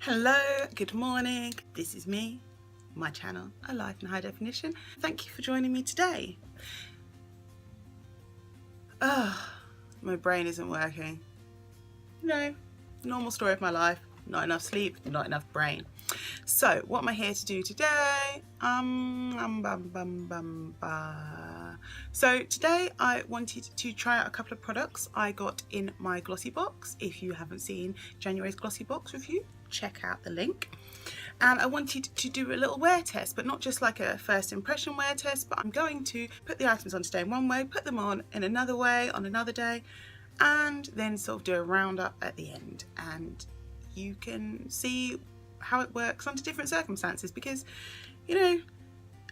Hello, good morning. This is me, my channel, A Life in High Definition. Thank you for joining me today. My brain isn't working. No, normal story of my life. Not enough sleep, not enough brain. So, what am I here to do today? So today I wanted to try out a couple of products I got in my Glossybox. If you haven't seen January's Glossy-box review, check out the link. And I wanted to do a little wear test, but not just like a first impression wear test, but I'm going to put the items on today in one way, put them on in another way on another day, and then sort of do a roundup at the end. And you can see how it works under different circumstances, because, you know,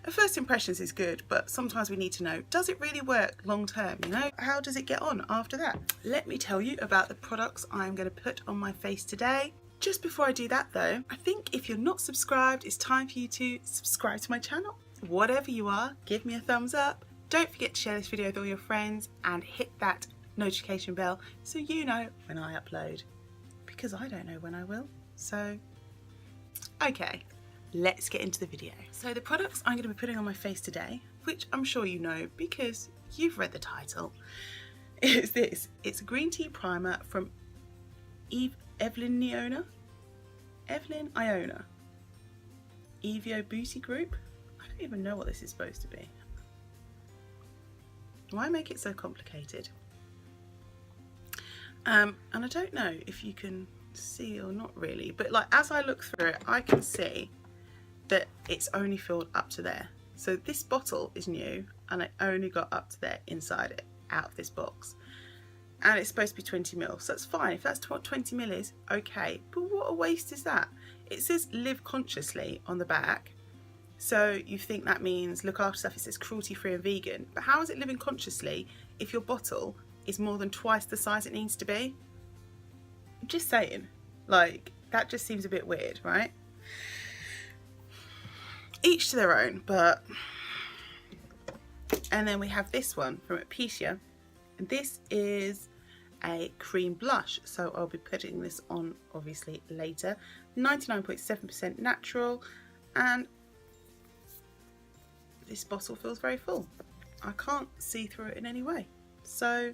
first impressions is good, but sometimes we need to know, does it really work long term? You know, how does it get on after that? Let me tell you about the products I'm going to put on my face today. Just before I do that though, I think if you're not subscribed, it's time for you to subscribe to my channel. Whatever you are, give me a thumbs up. Don't forget to share this video with all your friends and hit that notification bell so you know when I upload, because I don't know when I will. So, okay, let's get into the video. So the products I'm going to be putting on my face today, which I'm sure you know because you've read the title, is this. It's a green tea primer from Evelyn Iona? Evelyn Iona. Evio Beauty Group? I don't even know what this is supposed to be. Why make it so complicated? And I don't know if you can see or not really, but like as I look through it, I can see that it's only filled up to there. So this bottle is new and I only got up to there inside it, out of this box. And it's supposed to be 20 ml, so that's fine. If that's what 20 ml is, okay. But what a waste is that? It says live consciously on the back. So you think that means look after stuff. It says cruelty free and vegan. But how is it living consciously if your bottle is more than twice the size it needs to be? I'm just saying, like, that just seems a bit weird, right? Each to their own, but... And then we have this one from Apicia. And this is a cream blush, so I'll be putting this on obviously later. 99.7% natural, and this bottle feels very full. I can't see through it in any way, so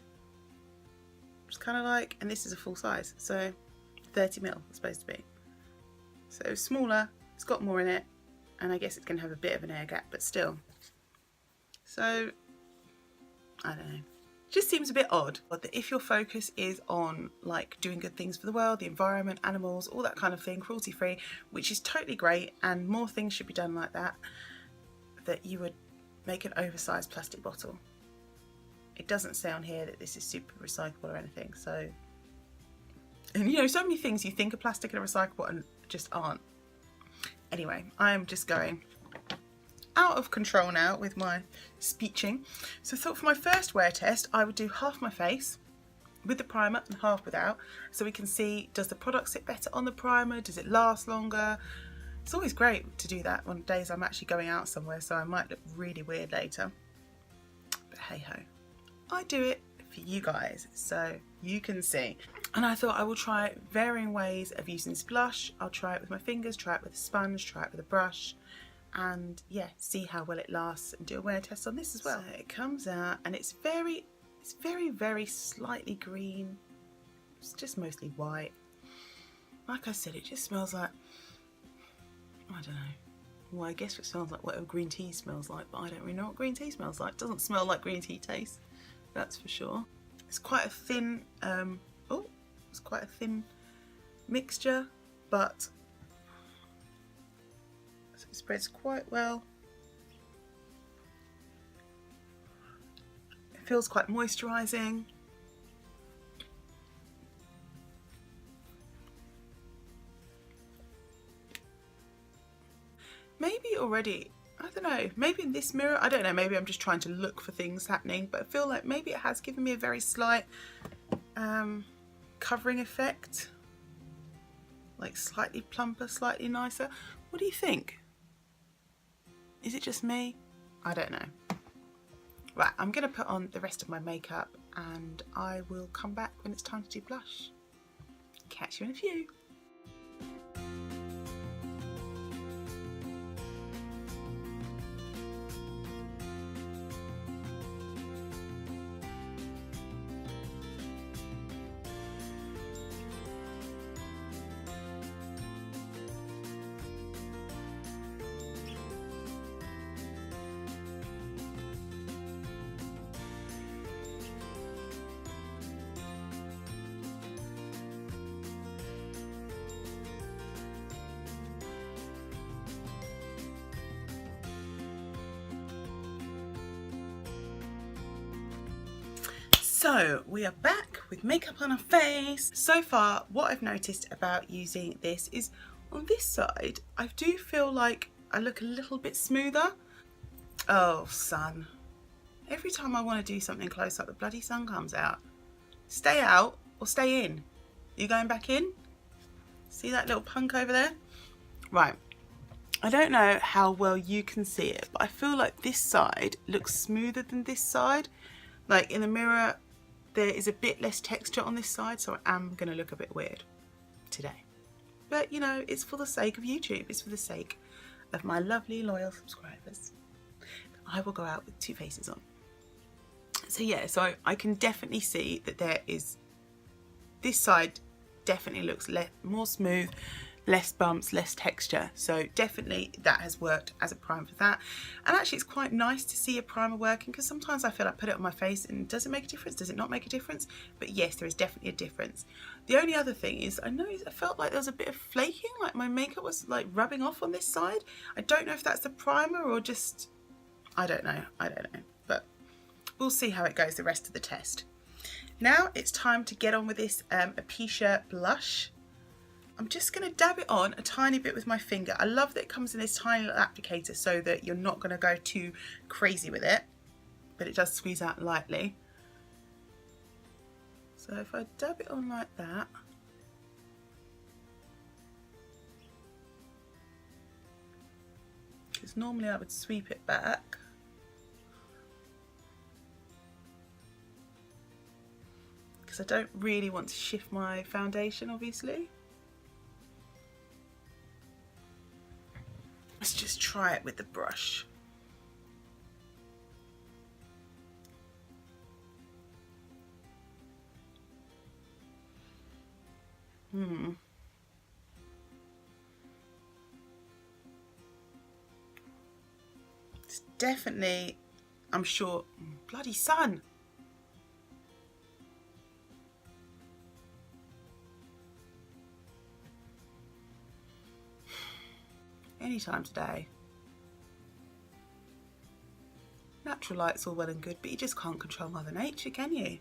it's kind of like, and this is a full size, so 30 ml it's supposed to be. So smaller, it's got more in it, and I guess it's going to have a bit of an air gap, but still. So I don't know. Just seems a bit odd, but if your focus is on like doing good things for the world, the environment, animals, all that kind of thing, cruelty free, which is totally great, and more things should be done like that, that you would make an oversized plastic bottle. It doesn't say on here that this is super recyclable or anything, so, and you know, so many things you think are plastic and are recyclable and just aren't. Anyway, I'm just going out of control now with my speeching. So I thought for my first wear test I would do half my face with the primer and half without, so we can see, does the product sit better on the primer, does it last longer? It's always great to do that on days I'm actually going out somewhere, so I might look really weird later, but hey ho, I do it for you guys so you can see. And I thought I will try varying ways of using this blush. I'll try it with my fingers, try it with a sponge, try it with a brush, and yeah, see how well it lasts, and do a wear test on this as well. So it comes out and it's very slightly green. It's just mostly white. Like I said, it just smells like, I don't know. Well, I guess it smells like whatever green tea smells like, but I don't really know what green tea smells like. It doesn't smell like green tea tastes, that's for sure. It's quite a thin, it's quite a thin mixture, but it spreads quite well. It feels quite moisturising. Maybe already, I don't know, maybe in this mirror, I don't know, maybe I'm just trying to look for things happening, but I feel like maybe it has given me a very slight covering effect. Like slightly plumper, slightly nicer. What do you think? Is it just me? I don't know. Right, I'm going to put on the rest of my makeup and I will come back when it's time to do blush. Catch you in a few. So we are back with makeup on our face. So far, what I've noticed about using this is on this side, I do feel like I look a little bit smoother. Oh, sun. Every time I want to do something close up, the bloody sun comes out. Stay out or stay in. Are you going back in? See that little punk over there? Right. I don't know how well you can see it, but I feel like this side looks smoother than this side. Like in the mirror, there is a bit less texture on this side, so I am going to look a bit weird today. But you know, it's for the sake of YouTube. It's for the sake of my lovely loyal subscribers. I will go out with two faces on. So yeah, so I can definitely see that there is, this side definitely looks more smooth, less bumps, less texture. So definitely that has worked as a primer for that. And actually it's quite nice to see a primer working, because sometimes I feel I put it on my face and does it make a difference? Does it not make a difference? But yes, there is definitely a difference. The only other thing is I felt like there was a bit of flaking, like my makeup was like rubbing off on this side. I don't know if that's the primer or just, I don't know, but we'll see how it goes the rest of the test. Now it's time to get on with this Apicia blush. I'm just going to dab it on a tiny bit with my finger. I love that it comes in this tiny little applicator so that you're not going to go too crazy with it, but it does squeeze out lightly. So if I dab it on like that, because normally I would sweep it back. Because I don't really want to shift my foundation, obviously. Let's just try it with the brush. It's definitely, I'm sure, bloody sun. Anytime today. Natural light's all well and good, but you just can't control Mother Nature, can you?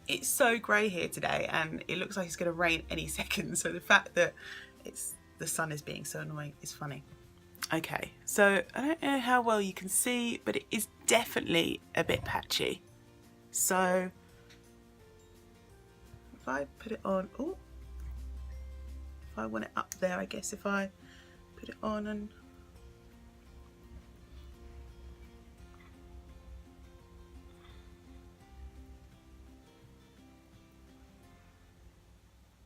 It's so grey here today and it looks like it's going to rain any second, so the fact that the sun is being so annoying is funny. Okay, so I don't know how well you can see, but it is definitely a bit patchy. So if I put it on, oh, if I want it up there, I guess if I put it on and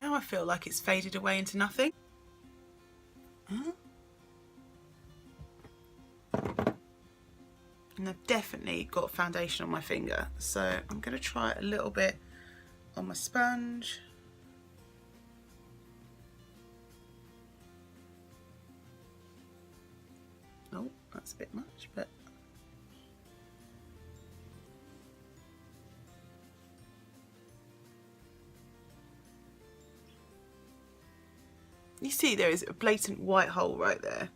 now I feel like it's faded away into nothing. And I've definitely got foundation on my finger, so I'm going to try it a little bit on my sponge. Oh, that's a bit much, but you see there is a blatant white hole right there.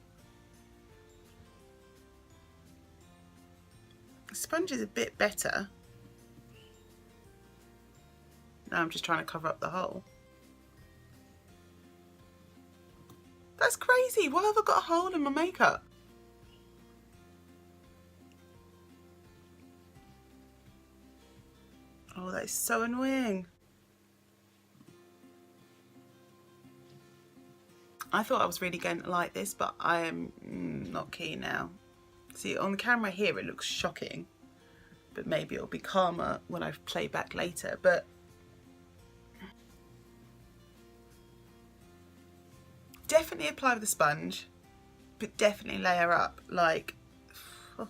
The sponge is a bit better. Now I'm just trying to cover up the hole. That's crazy. Why have I got a hole in my makeup? Oh, that is so annoying. I thought I was really going to like this, but I am not keen now. See, on the camera here it looks shocking, but maybe it'll be calmer when I play back later. But definitely apply with a sponge, but definitely layer up. Like, I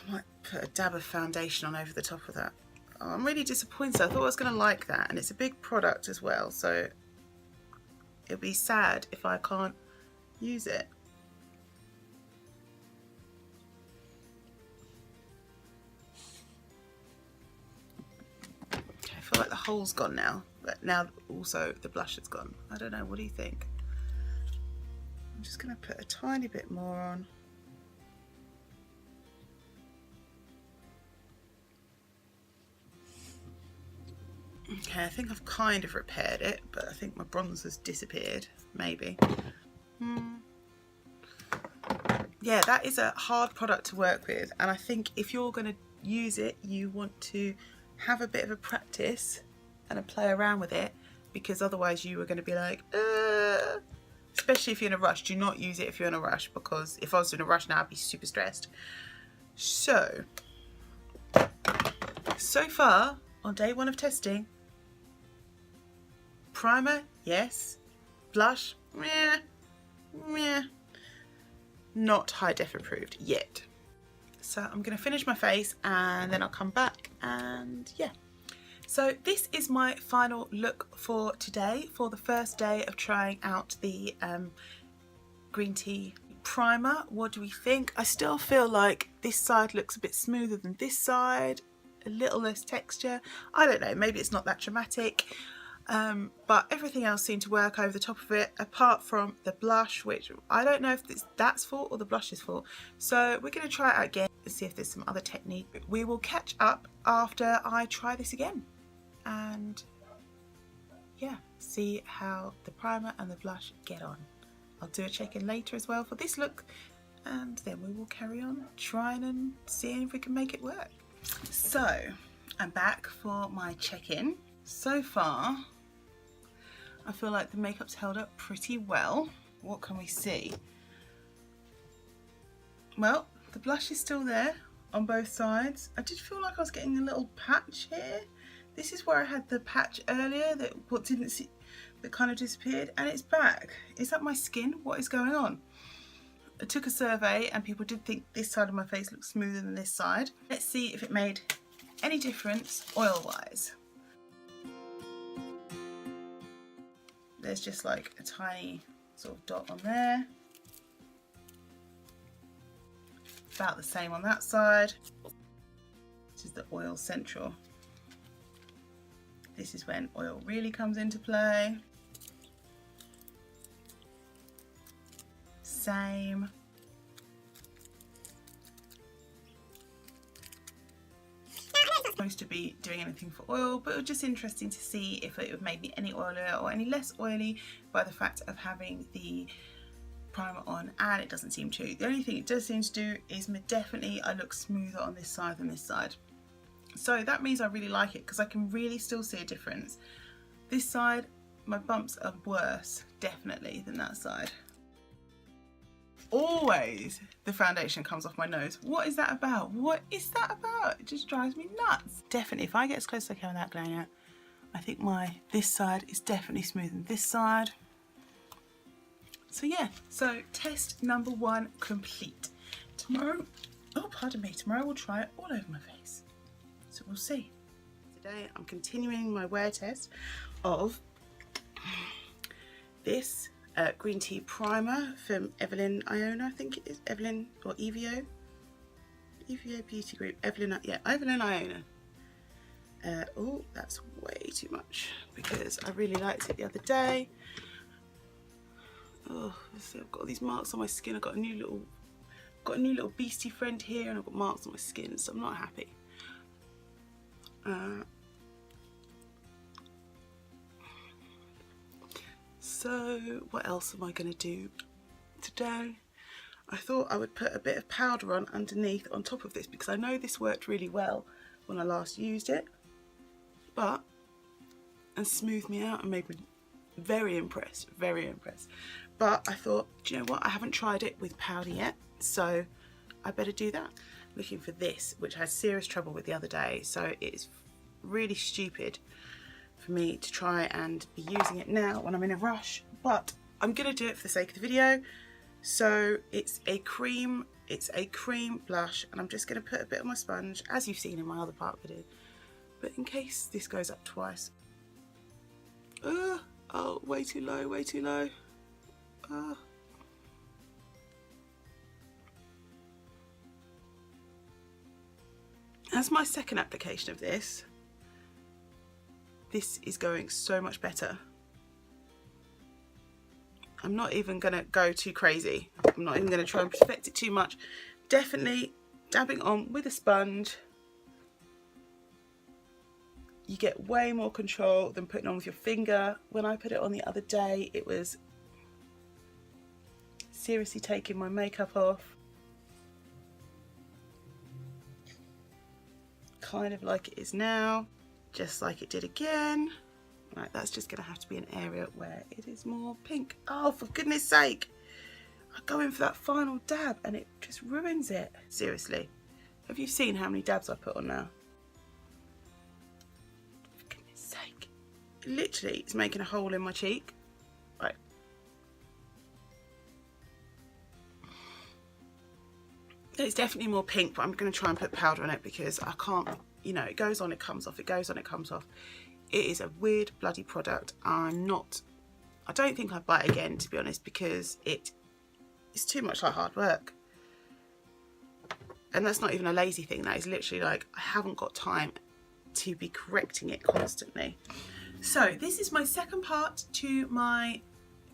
might put a dab of foundation on over the top of that. Oh, I'm really disappointed. I thought I was going to like that, and it's a big product as well, so it'll be sad if I can't use it. Okay, I feel like the hole's gone now, but now also the blush has gone. I don't know, what do you think? I'm just going to put a tiny bit more on. Okay, I think I've kind of repaired it, but I think my bronzer's disappeared, maybe. Yeah, that is a hard product to work with, and I think if you're going to use it, you want to have a bit of a practice and a play around with it, because otherwise you are going to be like, especially if you're in a rush. Do not use it if you're in a rush, because if I was in a rush now, I'd be super stressed. So far on day 1 of testing, primer, yes. Blush, meh. Not high def approved yet. So I'm going to finish my face and then I'll come back and yeah. So this is my final look for today, for the first day of trying out the green tea primer. What do we think? I still feel like this side looks a bit smoother than this side, a little less texture. I don't know, maybe it's not that dramatic. But everything else seemed to work over the top of it, apart from the blush, which I don't know if that's fault or the blush's fault. So we're going to try it out again and see if there's some other technique. We will catch up after I try this again and yeah, see how the primer and the blush get on. I'll do a check-in later as well for this look, and then we will carry on trying and seeing if we can make it work. So I'm back for my check-in. So far, I feel like the makeup's held up pretty well. What can we see? Well, the blush is still there on both sides. I did feel like I was getting a little patch here. This is where I had the patch earlier that kind of disappeared, and it's back. Is that my skin? What is going on? I took a survey and people did think this side of my face looked smoother than this side. Let's see if it made any difference oil-wise. There's just like a tiny sort of dot on there. About the same on that side. This is the oil central. This is when oil really comes into play. Same. Supposed to be doing anything for oil, but it was just interesting to see if it would make me any oilier or any less oily by the fact of having the primer on, and it doesn't seem to. The only thing it does seem to do is definitely I look smoother on this side than this side. So that means I really like it because I can really still see a difference. This side, my bumps are worse, definitely, than that side. Always the foundation comes off my nose. What is that about? What is that about? It just drives me nuts. Definitely, if I get as close as I can without glowing out, I think this side is definitely smoother than this side. So yeah, so test number 1 complete. Tomorrow, tomorrow we'll try it all over my face. So we'll see. Today I'm continuing my wear test of this green tea primer from Evelyn Iona, I think it is. Evelyn or Evio Beauty Group. Evelyn Iona. Oh, that's way too much because I really liked it the other day. Oh, see, I've got all these marks on my skin. I've got a new little beastie friend here, and I've got marks on my skin, so I'm not happy. So what else am I going to do today? I thought I would put a bit of powder on underneath on top of this because I know this worked really well when I last used it, and smoothed me out and made me very impressed, very impressed. But I thought, do you know what, I haven't tried it with powder yet, so I better do that. Looking for this, which I had serious trouble with the other day, so it's really stupid for me to try and be using it now when I'm in a rush, but I'm gonna do it for the sake of the video. So it's a cream blush, and I'm just gonna put a bit on my sponge, as you've seen in my other part video, but in case this goes up twice. Oh, way too low, way too low. As my second application of this is going so much better. I'm not even gonna go too crazy. I'm not even gonna try and perfect it too much. Definitely dabbing on with a sponge. you get way more control than putting on with your finger. When I put it on the other day, it was seriously taking my makeup off. Kind of like it is now, just like it did again. Right, that's just gonna have to be an area where it is more pink. Oh, for goodness sake. I go in for that final dab and it just ruins it. Seriously, have you seen how many dabs I put on now? For goodness sake. Literally, it's making a hole in my cheek. Right. It's definitely more pink, but I'm going to try and put powder on it because I can't, you know, it goes on, it comes off, it goes on, it comes off. It is a weird bloody product. I don't think I'd buy it again, to be honest, because it's too much like hard work. And that's not even a lazy thing. That is literally like, I haven't got time to be correcting it constantly. So this is my second part to my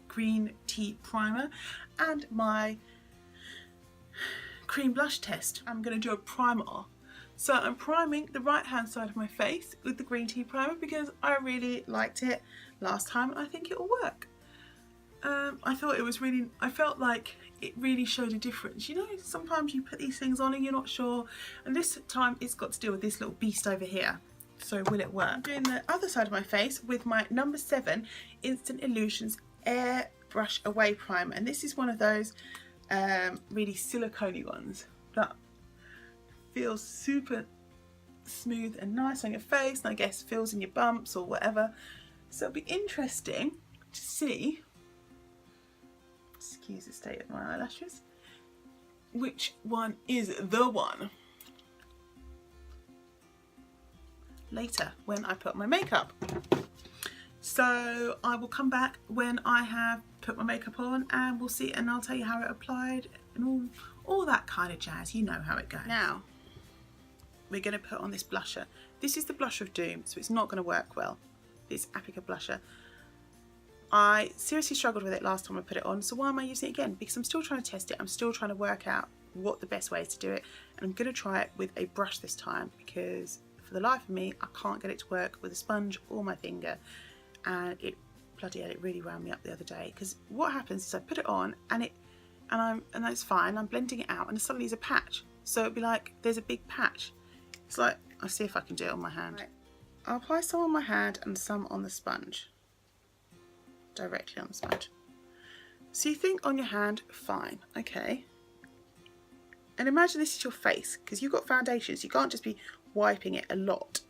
green tea primer and my cream blush test. I'm going to do a primer. So I'm priming the right hand side of my face with the green tea primer because I really liked it last time and I think it will work. I felt like it really showed a difference. You know, sometimes you put these things on and you're not sure, and this time it's got to deal with this little beast over here. So will it work? I'm doing the other side of my face with my number 7 Instant Illusions Air Brush Away Primer, and this is one of those really silicone-y ones that feels super smooth and nice on your face, and I guess fills in your bumps or whatever. So it'll be interesting to see, excuse the state of my eyelashes, which one is the one later when I put my makeup. So I will come back when I have put my makeup on and we'll see, and I'll tell you how it applied and all that kind of jazz. You know how it goes. Now we're going to put on this blusher. This is the blusher of doom, so it's not going to work well. This Apicia blusher. I seriously struggled with it last time I put it on, so why am I using it again? Because I'm still trying to test it. I'm still trying to work out what the best way is to do it, and I'm going to try it with a brush this time because for the life of me I can't get it to work with a sponge or my finger, and it bloody hell, it really wound me up the other day. Because what happens is I put it on and that's fine, I'm blending it out, and suddenly there's a patch. So it'd be like there's a big patch. It's like, I'll see if I can do it on my hand. Right. I'll apply some on my hand and some on the sponge. Directly on the sponge. So you think on your hand, fine, okay. And imagine this is your face, because you've got foundations, you can't just be wiping it a lot.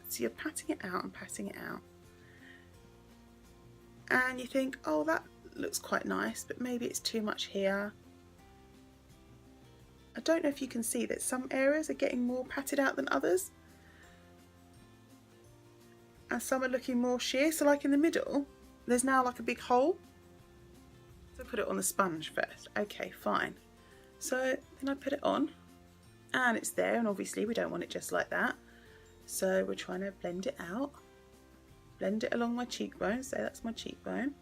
So you're patting it out and patting it out. And you think, oh, that looks quite nice, but maybe it's too much here. I don't know if you can see that some areas are getting more patted out than others. And some are looking more sheer. So like in the middle, there's now like a big hole. So put it on the sponge first. Okay, fine. So then I put it on and it's there, and obviously we don't want it just like that. So we're trying to blend it out. Blend it along my cheekbone. So that's my cheekbone.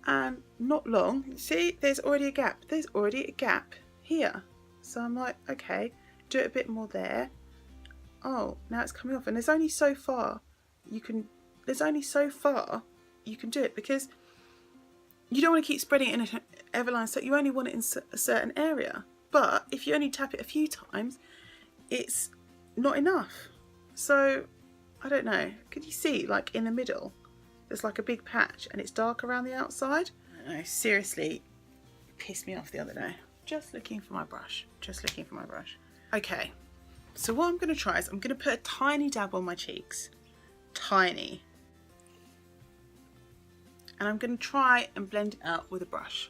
And not long, see, there's already a gap. There's already a gap here. So I'm like, okay, do it a bit more there. Oh, now it's coming off, and there's only so far you can do it, because you don't want to keep spreading it in an everline, so you only want it in a certain area. But if you only tap it a few times, it's not enough. So I don't know, could you see like in the middle there's like a big patch and it's dark around the outside? I don't know, seriously pissed me off the other day. Just looking for my brush, Okay, so what I'm going to try is I'm going to put a tiny dab on my cheeks. Tiny. And I'm going to try and blend it out with a brush.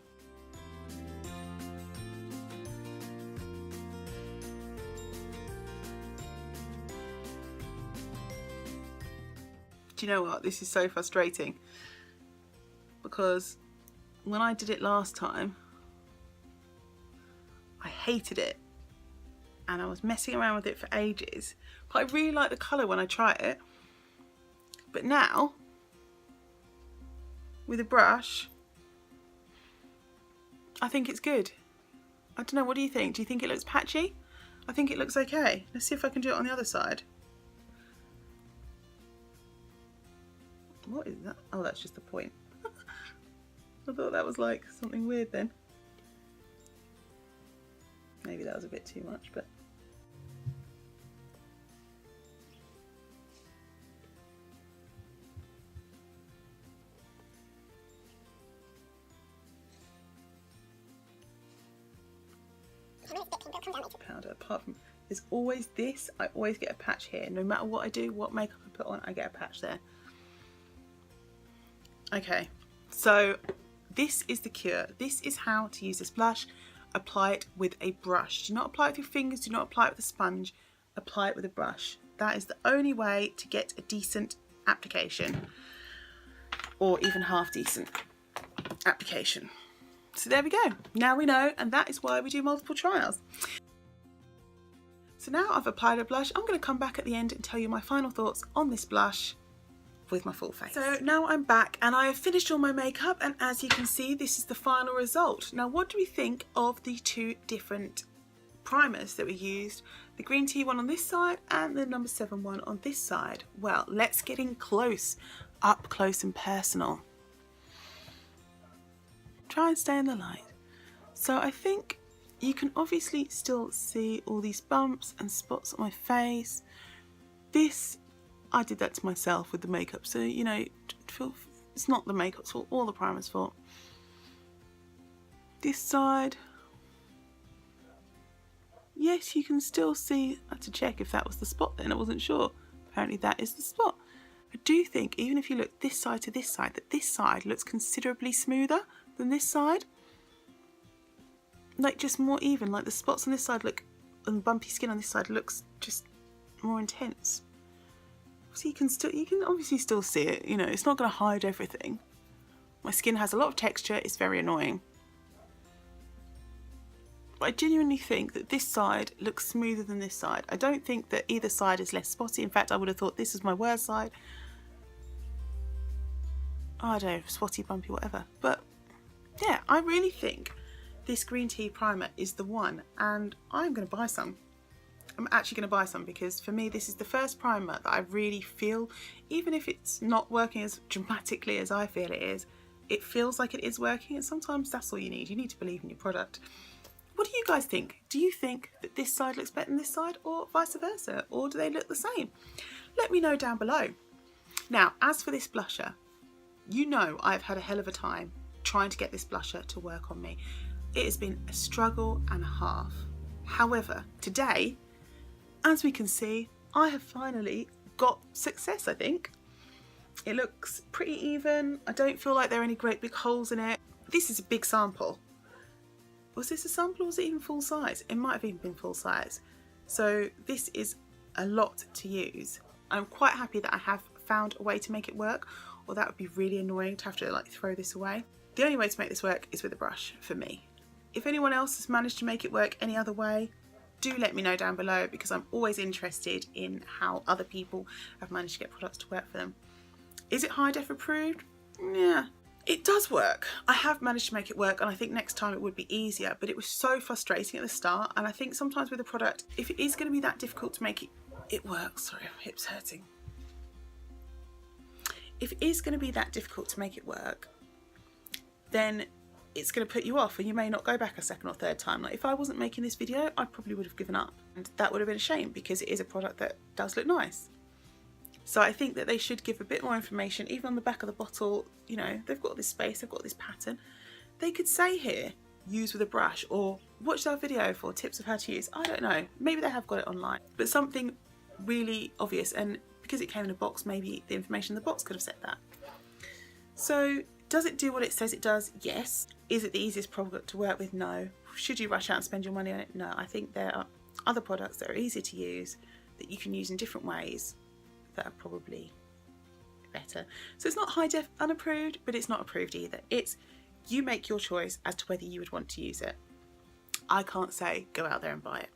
Do you know what? This is so frustrating, because when I did it last time, I hated it and I was messing around with it for ages, but I really like the colour when I try it. But now with a brush, I think it's good. I don't know, what do you think? Do you think it looks patchy? I think it looks okay. Let's see if I can do it on the other side. What is that? Oh, that's just the point. I thought that was like something weird then. Maybe that was a bit too much, but powder. Apart from, there's always this, I always get a patch here. No matter what I do, what makeup I put on, I get a patch there. Okay, so this is the cure. This is how to use this blush. Apply it with a brush. Do not apply it with your fingers, do not apply it with a sponge. Apply it with a brush. That is the only way to get a decent application, or even half decent application. So there we go. Now we know, and that is why we do multiple trials. So now I've applied a blush, I'm going to come back at the end and tell you my final thoughts on this blush with my full face. So now I'm back and I have finished all my makeup, and as you can see, this is the final result. Now what do we think of the two different primers that we used? The green tea one on this side and the number 7 one on this side. Well, let's get in close, up close and personal. Try and stay in the light. So I think you can obviously still see all these bumps and spots on my face. This, I did that to myself with the makeup, so you know, it's not the makeup's fault or the primer's fault. This side, yes, you can still see. I had to check if that was the spot then, I wasn't sure. Apparently that is the spot. I do think, even if you look this side to this side, that this side looks considerably smoother than this side. Like just more even, like the spots on this side look, and the bumpy skin on this side looks just more intense. So you can obviously still see it, you know, it's not going to hide everything. My skin has a lot of texture, it's very annoying. But I genuinely think that this side looks smoother than this side. I don't think that either side is less spotty. In fact, I would have thought this is my worst side. I don't know, spotty, bumpy, whatever. But yeah, I really think this green tea primer is the one, and I'm going to buy some. I'm actually going to buy some because for me this is the first primer that I really feel, even if it's not working as dramatically as I feel it feels like it is working, and sometimes that's all you need. You need to believe in your product. What do you guys think? Do you think that this side looks better than this side, or vice versa, or do they look the same? Let me know down below. Now, as for this blusher, you know I've had a hell of a time trying to get this blusher to work on me. It has been a struggle and a half. However, today, as we can see, I have finally got success, I think. It looks pretty even. I don't feel like there are any great big holes in it. This is a big sample. Was this a sample or was it even full size? It might have even been full size. So this is a lot to use. I'm quite happy that I have found a way to make it work, or that would be really annoying to have to like throw this away. The only way to make this work is with a brush for me. If anyone else has managed to make it work any other way, do let me know down below, because I'm always interested in how other people have managed to get products to work for them. Is it high def approved? Yeah, it does work. I have managed to make it work, and I think next time it would be easier, but it was so frustrating at the start, and I think sometimes with a product, if it is going to be that difficult to make it work, sorry, my hip's hurting. If it is going to be that difficult to make it work, then it's going to put you off and you may not go back a second or third time. Like if I wasn't making this video, I probably would have given up, and that would have been a shame because it is a product that does look nice. So I think that they should give a bit more information, even on the back of the bottle. You know, they've got this space, they've got this pattern. They could say here, use with a brush, or watch our video for tips of how to use. I don't know, maybe they have got it online, but something really obvious. And because it came in a box, maybe the information in the box could have said that. So does it do what it says it does? Yes. Is it the easiest product to work with? No. Should you rush out and spend your money on it? No. I think there are other products that are easier to use, that you can use in different ways, that are probably better. So it's not high def unapproved, but it's not approved either. It's, you make your choice as to whether you would want to use it. I can't say go out there and buy it.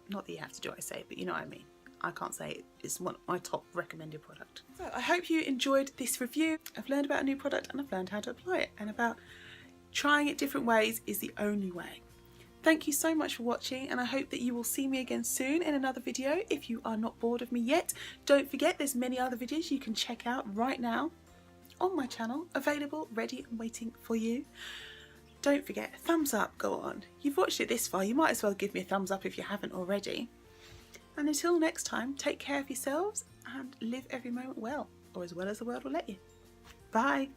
Not that you have to do what I say, but you know what I mean. I can't say it's one of my top recommended product. So I hope you enjoyed this review. I've learned about a new product and I've learned how to apply it, and about trying it different ways is the only way. Thank you so much for watching, and I hope that you will see me again soon in another video. If you are not bored of me yet, don't forget there's many other videos you can check out right now on my channel, available, ready and waiting for you. Don't forget, thumbs up, go on. You've watched it this far, you might as well give me a thumbs up if you haven't already. And until next time, take care of yourselves and live every moment well, or as well as the world will let you. Bye.